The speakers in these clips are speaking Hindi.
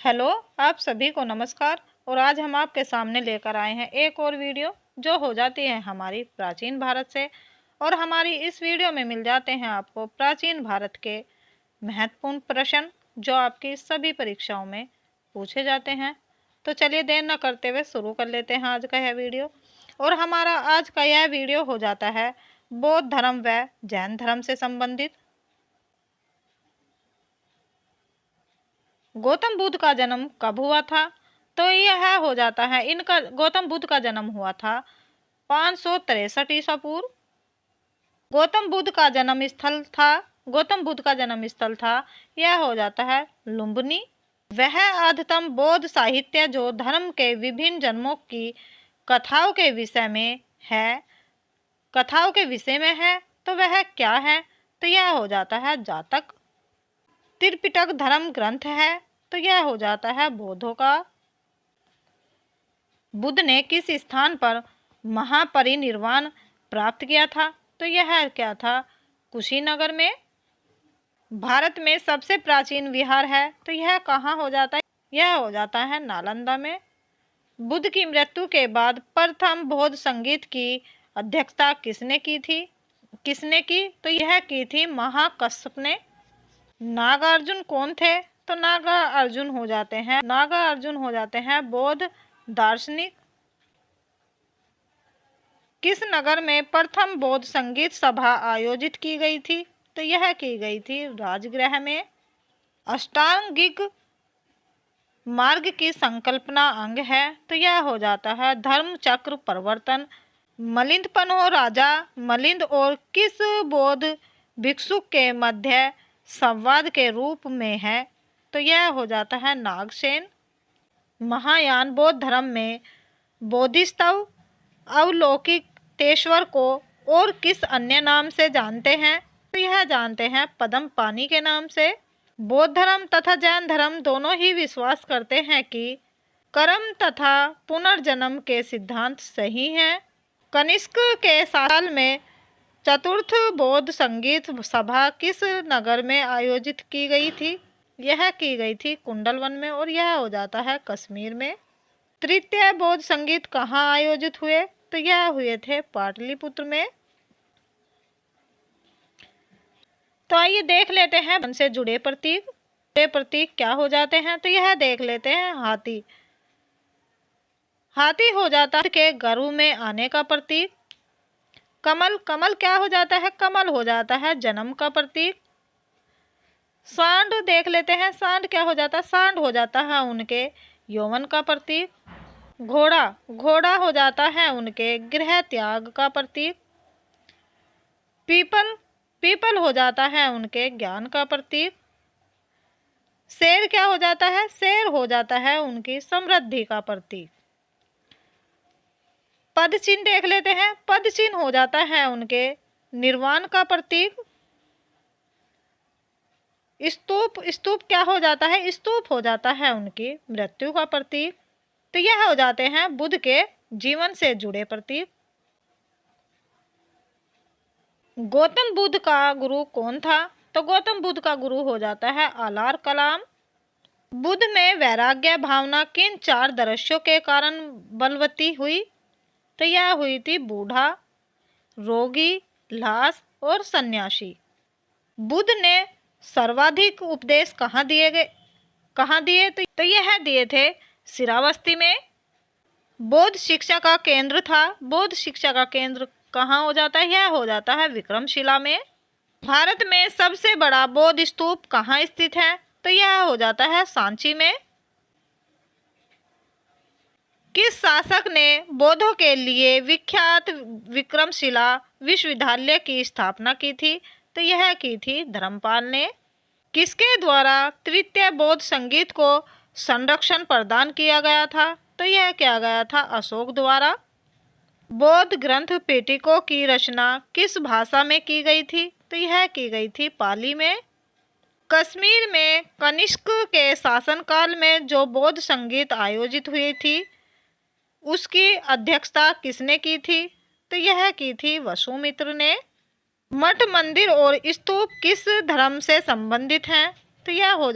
हेलो, आप सभी को नमस्कार। और आज हम आपके सामने लेकर आए हैं एक और वीडियो जो हो जाती है हमारी प्राचीन भारत से। और हमारी इस वीडियो में मिल जाते हैं आपको प्राचीन भारत के महत्वपूर्ण प्रश्न जो आपकी सभी परीक्षाओं में पूछे जाते हैं। तो चलिए देर न करते हुए शुरू कर लेते हैं आज का यह वीडियो। और हमारा आज का यह वीडियो हो जाता है बौद्ध धर्म व जैन धर्म से संबंधित। गौतम बुद्ध का जन्म कब हुआ था? तो यह हो जाता है इनका गौतम बुद्ध का जन्म हुआ था 563 ईसा पूर्व। गौतम बुद्ध का जन्म स्थल था यह हो जाता है लुम्बिनी। वह आद्यतम बौद्ध साहित्य जो धर्म के विभिन्न जन्मों की कथाओं के विषय में है तो वह क्या है? तो यह हो जाता है जातक। त्रिपिटक धर्म ग्रंथ है तो यह हो जाता है बौद्धों का। बुद्ध ने किस स्थान पर महापरिनिर्वाण प्राप्त किया था? तो यह क्या था? कुशीनगर में। भारत में सबसे प्राचीन विहार है तो यह कहाँ हो जाता है? यह हो जाता है नालंदा में। बुद्ध की मृत्यु के बाद प्रथम बौद्ध संगीत की अध्यक्षता किसने की? तो यह की थी महाकश्यप ने। नागार्जुन कौन थे? तो नागार्जुन हो जाते हैं बौद्ध दार्शनिक। किस नगर में प्रथम बौद्ध संगीत सभा आयोजित की गई थी? तो यह की गई थी राजगृह में। अष्टांगिक मार्ग की संकल्पना अंग है तो यह हो जाता है धर्म चक्र परिवर्तन। मिलिंदपनो राजा मिलिंद और किस बौद्ध भिक्षु के मध्य संवाद के रूप में है? तो यह हो जाता है नागसेन। महायान बौद्ध धर्म में बोधिसत्व अवलोकितेश्वर को और किस अन्य नाम से जानते हैं? तो यह जानते हैं पद्म पानी के नाम से। बौद्ध धर्म तथा जैन धर्म दोनों ही विश्वास करते हैं कि कर्म तथा पुनर्जन्म के सिद्धांत सही हैं। कनिष्क के साल में चतुर्थ बौद्ध संगीत सभा किस नगर में आयोजित की गई थी? यह की गई थी कुंडलवन में और यह हो जाता है कश्मीर में। तृतीय बौद्ध संगीत कहाँ आयोजित हुए? तो यह हुए थे पाटलिपुत्र में। तो आइए देख लेते हैं उनसे जुड़े प्रतीक क्या हो जाते हैं। तो यह देख लेते हैं हाथी। हाथी हो जाता है के गरु में आने का प्रतीक। कमल क्या हो जाता है? कमल हो जाता है जन्म का प्रतीक। सांड देख लेते हैं। सांड क्या हो जाता है? सांड हो जाता है उनके यौवन का प्रतीक। घोड़ा हो जाता है उनके गृह त्याग का प्रतीक। पीपल हो जाता है उनके ज्ञान का प्रतीक। शेर क्या हो जाता है? शेर हो जाता है उनकी समृद्धि का प्रतीक। पद चिन्ह देख लेते हैं। पद चिन्ह हो जाता है उनके निर्वाण का प्रतीक। स्तूप क्या हो जाता है? स्तूप हो जाता है उनकी मृत्यु का प्रतीक। तो यह हो जाते हैं बुद्ध के जीवन से जुड़े प्रतीक। गौतम बुद्ध का गुरु कौन था? तो गौतम बुद्ध का गुरु हो जाता है आलार कलाम। बुद्ध में वैराग्य भावना किन 4 दृश्यों के कारण बलवती हुई? तो यह हुई थी बूढ़ा, रोगी, लाश और सन्यासी। बुद्ध ने सर्वाधिक उपदेश कहाँ दिए? तो यह दिए थे शिरावस्ती में। बौद्ध शिक्षा का केंद्र था। बौद्ध शिक्षा का केंद्र कहाँ हो जाता है? यह हो जाता है विक्रमशिला में। भारत में सबसे बड़ा बौद्ध स्तूप कहाँ स्थित है? तो यह हो जाता है सांची में। किस शासक ने बौद्धों के लिए विख्यात विक्रमशिला विश्वविद्यालय की स्थापना की थी? तो यह की थी धर्मपाल ने। किसके द्वारा तृतीय बौद्ध संगीत को संरक्षण प्रदान किया गया था? तो यह किया गया था अशोक द्वारा। बौद्ध ग्रंथ पिटको की रचना किस भाषा में की गई थी? तो यह की गई थी पाली में। कश्मीर में कनिष्क के शासनकाल में जो बौद्ध संगीत आयोजित हुई थी उसकी अध्यक्षता किसने की थी? तो यह की थी वसुमित्र ने। मठ मंदिर और स्तूप किस धर्म से संबंधित हैं? तो यह हो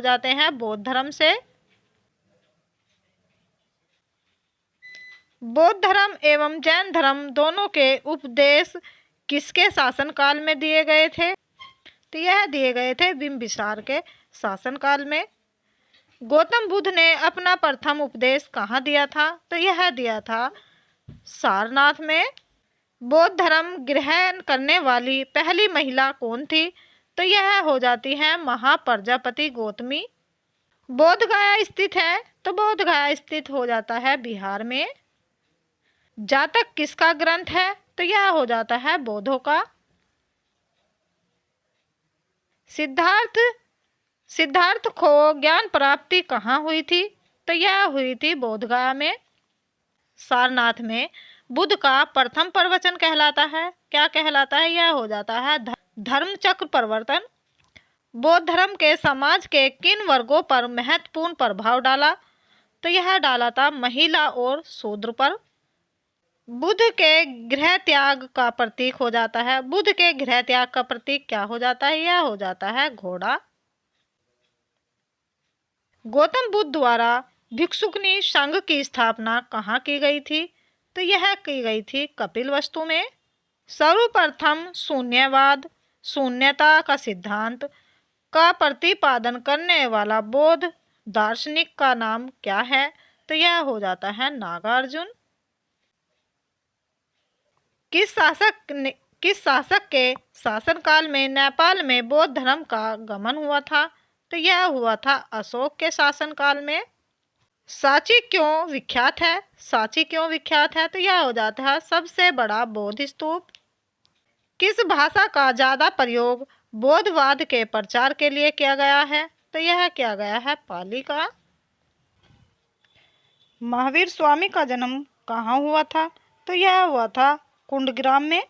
जाते हैं बौद्ध धर्म से। बौद्ध धर्म एवं जैन धर्म दोनों के उपदेश किसके शासनकाल में दिए गए थे? तो यह दिए गए थे बिंबिसार के शासनकाल में। गौतम बुद्ध ने अपना प्रथम उपदेश कहाँ दिया था? तो यह दिया था सारनाथ में। बौद्ध धर्म ग्रहण करने वाली पहली महिला कौन थी? तो यह हो जाती है महाप्रजापति गौतमी। बोध गया स्थित है, तो बोध गया स्थित हो जाता है बिहार में। जातक किसका ग्रंथ है? तो यह हो जाता है बौद्धों का। सिद्धार्थ को ज्ञान प्राप्ति कहाँ हुई थी? तो यह हुई थी बोध गया में। सारनाथ में बुद्ध का प्रथम प्रवचन कहलाता है। क्या कहलाता है? यह हो जाता है धर्म चक्र प्रवर्तन। बौद्ध धर्म के समाज के किन वर्गों पर महत्वपूर्ण प्रभाव डाला? तो यह डाला था महिला और शूद्र पर। बुद्ध के गृह त्याग का प्रतीक हो जाता है। बुद्ध के गृह त्याग का प्रतीक क्या हो जाता है? यह हो जाता है घोड़ा। गौतम बुद्ध द्वारा भिक्षुकनी संघ की स्थापना कहाँ की गई थी? तो यह की गई थी कपिलवस्तु में। सर्वप्रथम शून्यवाद, शून्यता का सिद्धांत का प्रतिपादन करने वाला बौद्ध दार्शनिक का नाम क्या है? तो यह हो जाता है नागार्जुन। किस शासक के शासनकाल में नेपाल में बौद्ध धर्म का गमन हुआ था? तो यह हुआ था अशोक के शासनकाल में। सांची क्यों विख्यात है? सांची क्यों विख्यात है? तो यह हो जाता है सबसे बड़ा बौद्ध स्तूप। किस भाषा का ज्यादा प्रयोग बौद्धवाद के प्रचार के लिए किया गया है? तो यह किया गया है पाली का। महावीर स्वामी का जन्म कहाँ हुआ था? तो यह हुआ था कुंडग्राम में।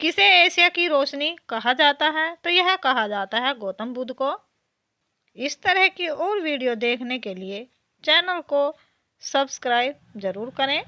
किसे एशिया की रोशनी कहा जाता है? तो यह कहा जाता है गौतम बुद्ध को। इस तरह की और वीडियो देखने के लिए चैनल को सब्सक्राइब जरूर करें।